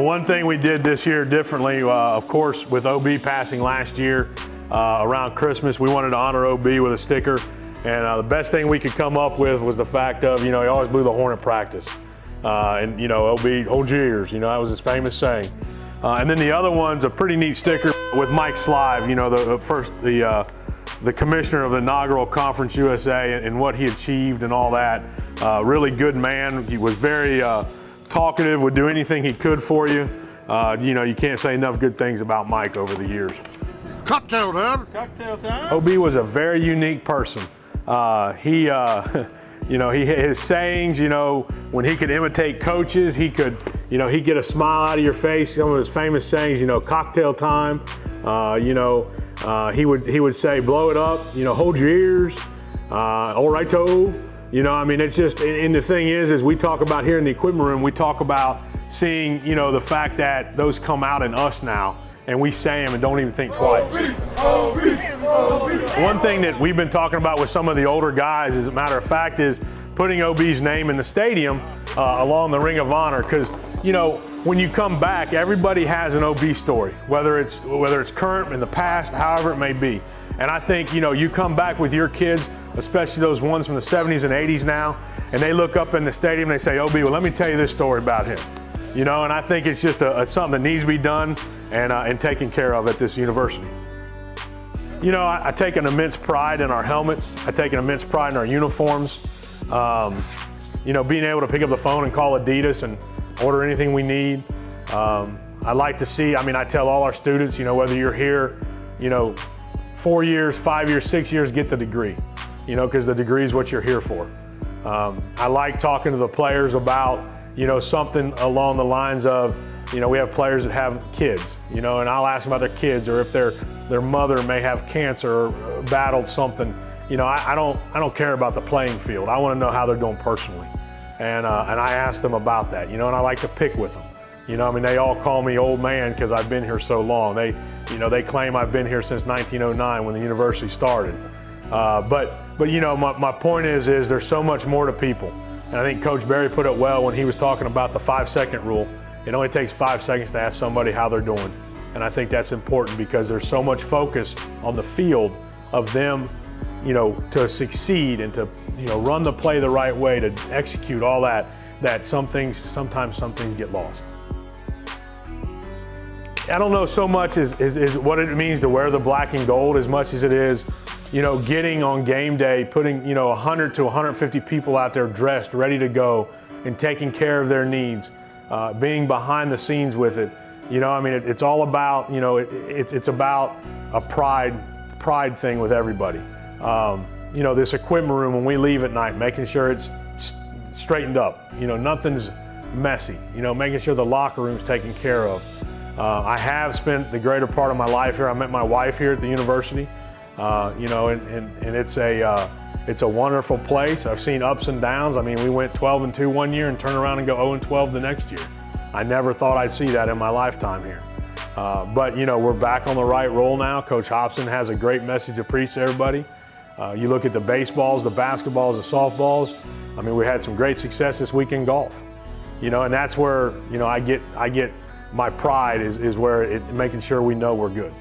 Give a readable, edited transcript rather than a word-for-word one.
Well, one thing we did this year differently, of course, with OB passing last year around Christmas, we wanted to honor OB with a sticker. And the best thing we could come up with was the fact of, he always blew the horn at practice. And OB, hold your ears, that was his famous saying. And then the other one's a pretty neat sticker with Mike Slive, the commissioner of the inaugural Conference USA and what he achieved and all that. Really good man. He was very talkative, would do anything he could for you. You can't say enough good things about Mike over the years. Cocktail time. Cocktail time. OB was a very unique person. His sayings, when he could imitate coaches, he could, he'd get a smile out of your face. Some of his famous sayings, cocktail time, he would say, blow it up, hold your ears, all right, toe. It's just, and the thing is we talk about here in the equipment room, we talk about seeing, the fact that those come out in us now, and we say them and don't even think twice. One thing that we've been talking about with some of the older guys, as a matter of fact, is putting OB's name in the stadium along the Ring of Honor, because, when you come back, everybody has an OB story, whether it's current, in the past, however it may be. And I think, you come back with your kids, especially those ones from the 70s and 80s now, and they look up in the stadium and they say, OB, well, let me tell you this story about him. And I think it's just something that needs to be done and taken care of at this university. I take an immense pride in our helmets. I take an immense pride in our uniforms. Being able to pick up the phone and call Adidas and order anything we need. I like to see, I tell all our students, whether you're here, 4 years, 5 years, 6 years, get the degree, because the degree is what you're here for. I like talking to the players about, something along the lines of, we have players that have kids, and I'll ask them about their kids, or if their mother may have cancer or battled something. I don't care about the playing field. I want to know how they're doing personally, and I ask them about that, and I like to pick with them. They all call me old man because I've been here so long. They claim I've been here since 1909 when the university started. But my point is there's so much more to people. And I think Coach Berry put it well when he was talking about the 5-second rule. It only takes 5 seconds to ask somebody how they're doing. And I think that's important because there's so much focus on the field of them, to succeed and to, run the play the right way, to execute all that sometimes some things get lost. I don't know so much is what it means to wear the black and gold as much as it is, getting on game day, putting, 100 to 150 people out there dressed, ready to go, and taking care of their needs, being behind the scenes with it. It's all about, it's about a pride thing with everybody. This equipment room, when we leave at night, making sure it's straightened up, nothing's messy, making sure the locker room's taken care of. I have spent the greater part of my life here. I met my wife here at the university, and it's a wonderful place. I've seen ups and downs. We went 12-2 one year and turn around and go 0-12 the next year. I never thought I'd see that in my lifetime here. But we're back on the right roll now. Coach Hobson has a great message to preach to everybody. You look at the baseballs, the basketballs, the softballs. We had some great success this week in golf. And that's where, I get my pride is where making sure we know we're good.